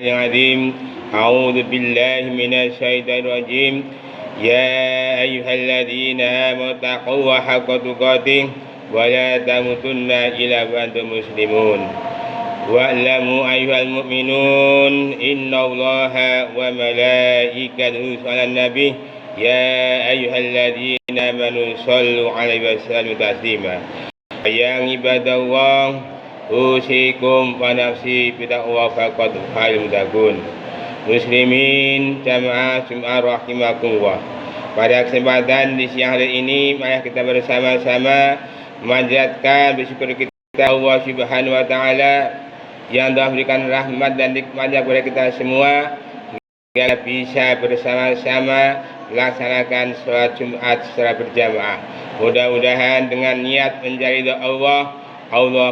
العظيم أعوذ بالله من الشيطان الرجيم يا أيها الذين آمنوا اتقوا الله حق تقاته ولا تموتن إلا وأنتم مسلمون واعلموا أيها المؤمنون إن الله وملائكته يصلون على النبي يا أيها الذين آمنوا صلوا عليه وسلموا تسليما يا عباد الله usikum wa nafsi bitaqwa faqad khairul muttaqun. Muslimin jamaah Jumat rahimakumullah. Pada kesempatan di siang hari ini mari kita bersama-sama memanjatkan bersyukur kita Allah Subhanahu wa taala yang telah memberikan rahmat dan nikmatnya kepada kita semua sehingga bisa bersama-sama melaksanakan sholat Jumat secara berjamaah. Mudah-mudahan dengan niat mencari ridha Allah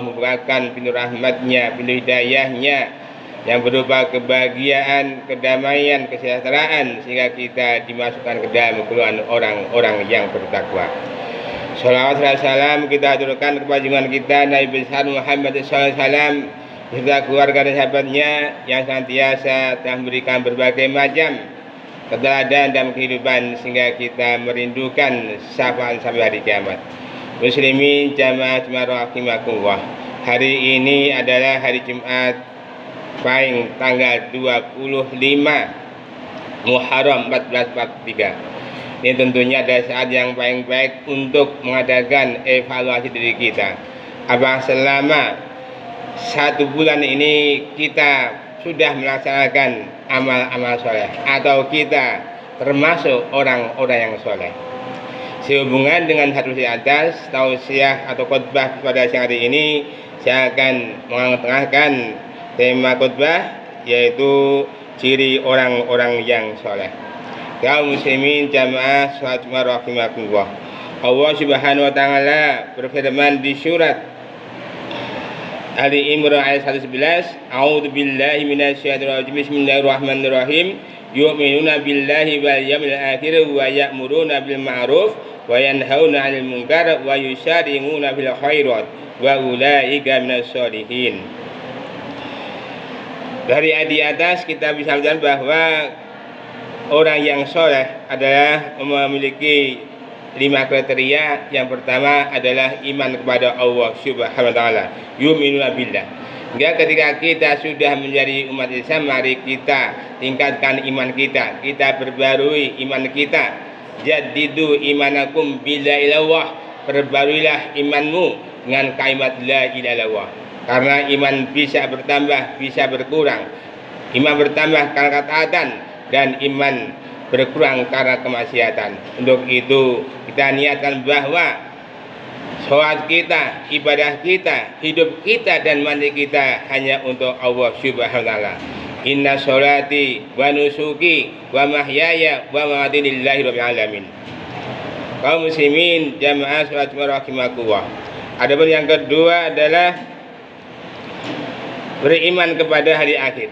membukakan pintu rahmatnya, pintu hidayahnya yang berupa kebahagiaan, kedamaian, kesejahteraan sehingga kita dimasukkan ke dalam golongan orang-orang yang bertakwa. Salawat dan salam kita aturkan kepada junjungan kita Nabi besar Muhammad SAW beserta keluarga dan sahabatnya yang senantiasa telah memberikan berbagai macam keteladanan dalam kehidupan sehingga kita merindukan syafaat sampai hari kiamat. Muslimin jamaah Jumat rahimakumullah. Hari ini adalah hari Jumat Pahing tanggal 25 Muharram 1443. Ini tentunya adalah saat yang paling baik untuk mengadakan evaluasi diri kita. Apakah selama 1 bulan ini kita sudah melaksanakan amal-amal soleh atau kita termasuk orang-orang yang soleh? Sehubungan dengan hadis di atas, tausiah atau khutbah pada siang hari ini saya akan mengetengahkan tema khutbah yaitu ciri orang-orang yang soleh. Kaum muslimin jamaah sholat Jumat rahimakumullah. Allah Subhanahu wa taala berfirman di surat Ali Imran ayat 111, A'udzu billahi minasyaitonir rajim. Bismillahirrahmanirrahim. Yu'minuna billahi wal yawmil akhir wa ya'muruna bil ma'ruf wa yanhauna 'anil munkar wa yusari'una fil khairat wa ulaika minas sholihin. Dari ayat di atas kita bisa melihat bahwa orang yang soleh adalah memiliki 5 kriteria. Yang pertama adalah iman kepada Allah Subhanahu wa taala. Yu'minuna billah. Hingga ketika kita sudah menjadi umat Islam, mari kita tingkatkan iman kita, kita perbarui iman kita. Jadidu imanakum bila ilallah, perbaruilah imanmu dengan kalimat la ilaha illallah. Karena iman bisa bertambah, bisa berkurang. Iman bertambah karena ketaatan dan iman berkurang karena kemaksiatan. Untuk itu kita niatkan bahwa sholat kita, ibadah kita, hidup kita dan mati kita hanya untuk Allah Subhanahu wa taala. Inna sholati wa nusuki wa mahyaya wa mamati lillahi rabbil alamin. Kaum muslimin jamaah sholat rahimakumullah. Adapun yang kedua adalah beriman kepada hari akhir.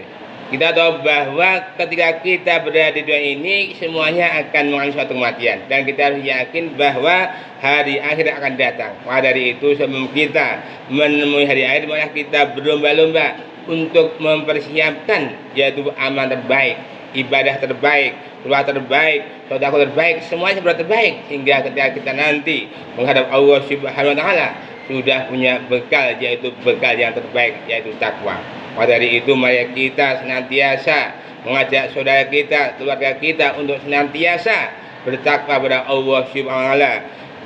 Kita tahu bahwa ketika kita berada di dunia ini semuanya akan mengalami suatu kematian dan kita harus yakin bahwa hari akhir akan datang. Maka dari itu sebelum kita menemui hari akhir maka kita berlomba-lomba untuk mempersiapkan yaitu amal terbaik, ibadah terbaik, doa terbaik, sedekah terbaik, semuanya seperti terbaik hingga ketika kita nanti menghadap Allah Subhanahu wa taala sudah punya bekal yaitu bekal yang terbaik yaitu takwa. Maka dari itu mari kita senantiasa mengajak saudara kita, keluarga kita untuk senantiasa bertakwa kepada Allah Subhanahu wa taala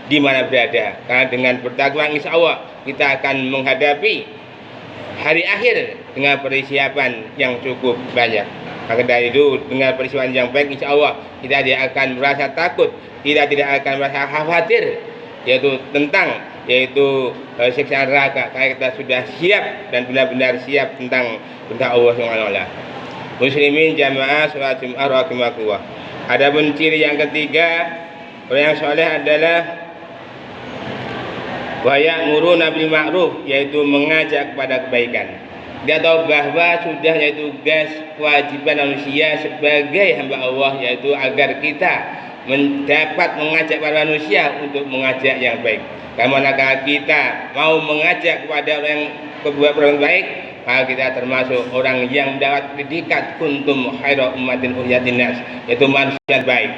di mana berada. Karena dengan bertakwa insya Allah kita akan menghadapi hari akhir dengan persiapan yang cukup banyak. Maka dari itu dengan persiapan yang baik insya Allah kita tidak akan merasa takut, kita tidak akan merasa khawatir yaitu siksa neraka karena kita sudah siap dan benar-benar siap tentang Allah Subhanahu wa taala. Muslimin jamaah sholat Jumat rahimakumullah. Adapun ciri yang ketiga orang yang soleh adalah wa ya'muruna bil ma'ruf, yaitu mengajak kepada kebaikan. Dia tahu bahwa sudah yaitu tugas kewajiban manusia sebagai hamba Allah yaitu agar kita mendapat mengajak para manusia untuk mengajak yang baik. Karena kita mau mengajak kepada orang yang berbuat baik, maka kita termasuk orang yang mendapat predikat kuntum khairu ummatin ukhrijat linnas, yaitu manusia baik.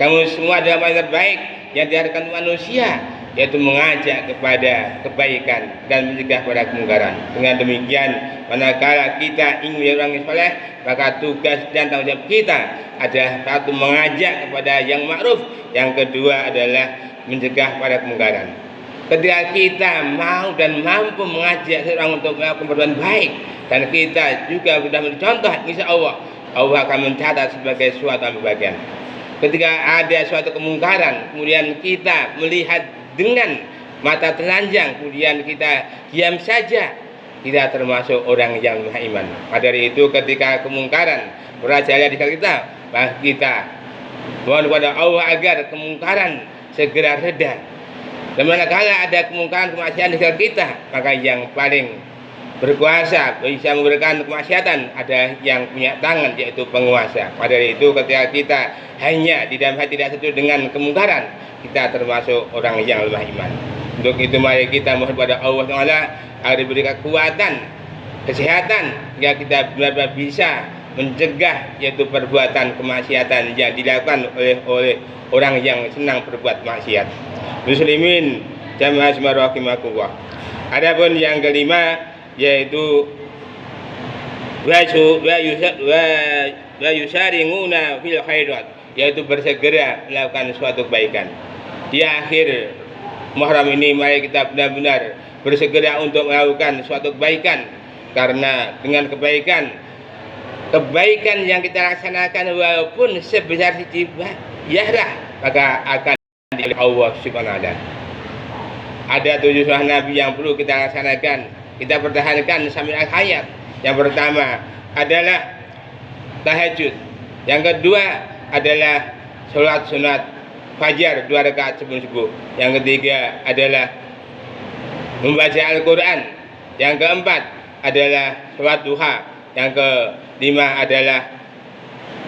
Kamu semua adalah manusia baik yang diharapkan manusia, yaitu mengajak kepada kebaikan dan mencegah pada kemungkaran. Dengan demikian, manakala kita ingin menjadi orang yang soleh, maka tugas dan tanggung jawab kita adalah satu, mengajak kepada yang ma'ruf, yang kedua adalah mencegah pada kemungkaran. Ketika kita mau dan mampu mengajak seorang untuk melakukan perbuatan baik, dan kita juga sudah mencontoh, insya Allah akan mencatat sebagai suatu bagian. Ketika ada suatu kemungkaran, kemudian kita melihat dengan mata telanjang, kemudian kita diam saja, kita termasuk orang yang lemah iman. Maka dari itu, ketika kemungkaran merajalela di sekitar kita, maka kita mohon kepada Allah agar kemungkaran segera reda. Dan manakala ada kemungkaran kemaksiatan di sekitar kita, maka yang paling berkuasa bisa memberikan kemaksiatan ada yang punya tangan, yaitu penguasa. Maka dari itu, ketika kita hanya di dalam hati tidak setuju dengan kemungkaran, kita termasuk orang yang lemah iman. Untuk itu mari kita mohon kepada Allah Taala agar diberi kekuatan, kesehatan, hingga kita benar-benar bisa mencegah yaitu perbuatan kemaksiatan yang dilakukan oleh orang yang senang berbuat maksiat. Muslimin jamaah rahimakumullah. Adapun yang kelima yaitu wa yusaringuna fil khairat, yaitu bersegera melakukan suatu kebaikan. Di akhir Muharram ini mari kita benar-benar bersegera untuk melakukan suatu kebaikan, karena dengan kebaikan yang kita laksanakan walaupun sebesar siji zarah, maka akan oleh Allah Subhanahu wa taala. Ada 7 sunnah Nabi yang perlu kita laksanakan, kita pertahankan sampai akhir hayat. Yang pertama adalah tahajud. Yang kedua adalah sholat sunat fajar 2 rakaat sebelum subuh. Yang ketiga adalah membaca Al-Quran. Yang keempat adalah sholat duha. Yang kelima adalah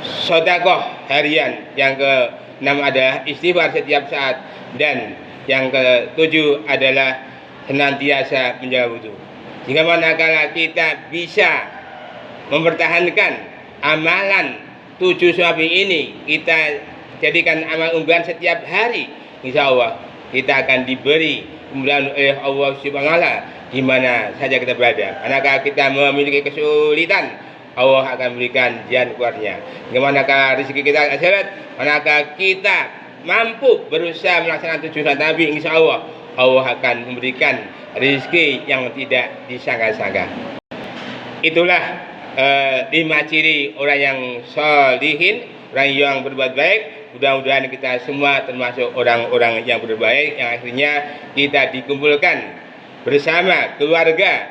sedekah harian. Yang keenam adalah istighfar setiap saat. Dan yang ketujuh adalah senantiasa menjaga wudu. Jika manakala kita bisa mempertahankan amalan 7 sunnah ini, kita jadikan amal unggulan setiap hari, insya Allah kita akan diberi kemudahan oleh Allah Subhanahu wa taala di mana saja kita berada. Manakala kita memiliki kesulitan, Allah akan berikan jalan keluarnya. Manakala rezeki kita akhirat, manakala kita mampu berusaha melaksanakan 7 sunnah Nabi, insya Allah akan memberikan rezeki yang tidak disangka-sangka. Itulah 5 ciri orang yang solihin, orang yang berbuat baik. Mudah-mudahan kita semua termasuk orang-orang yang berbuat baik, yang akhirnya kita dikumpulkan bersama keluarga,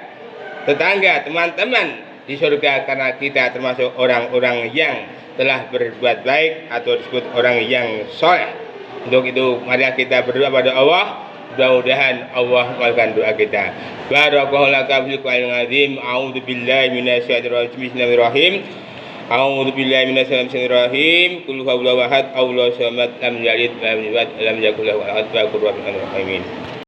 tetangga, teman-teman di surga, karena kita termasuk orang-orang yang telah berbuat baik atau disebut orang yang soleh. Untuk itu mari kita berdoa pada Allah, mudah-mudahan Allah mengabulkan doa kita. Barakallahu laka fil Qur'anil azim. A'udzu billahi minasyaitonir rajim. Bismillahirrahmanirrahim. A'udzu billahi minasyaitonir rajim. Qul huwallahu ahad, Allahu samad, lam yalid wa lam yulad wa lam yakul lahu kufuwan ahad.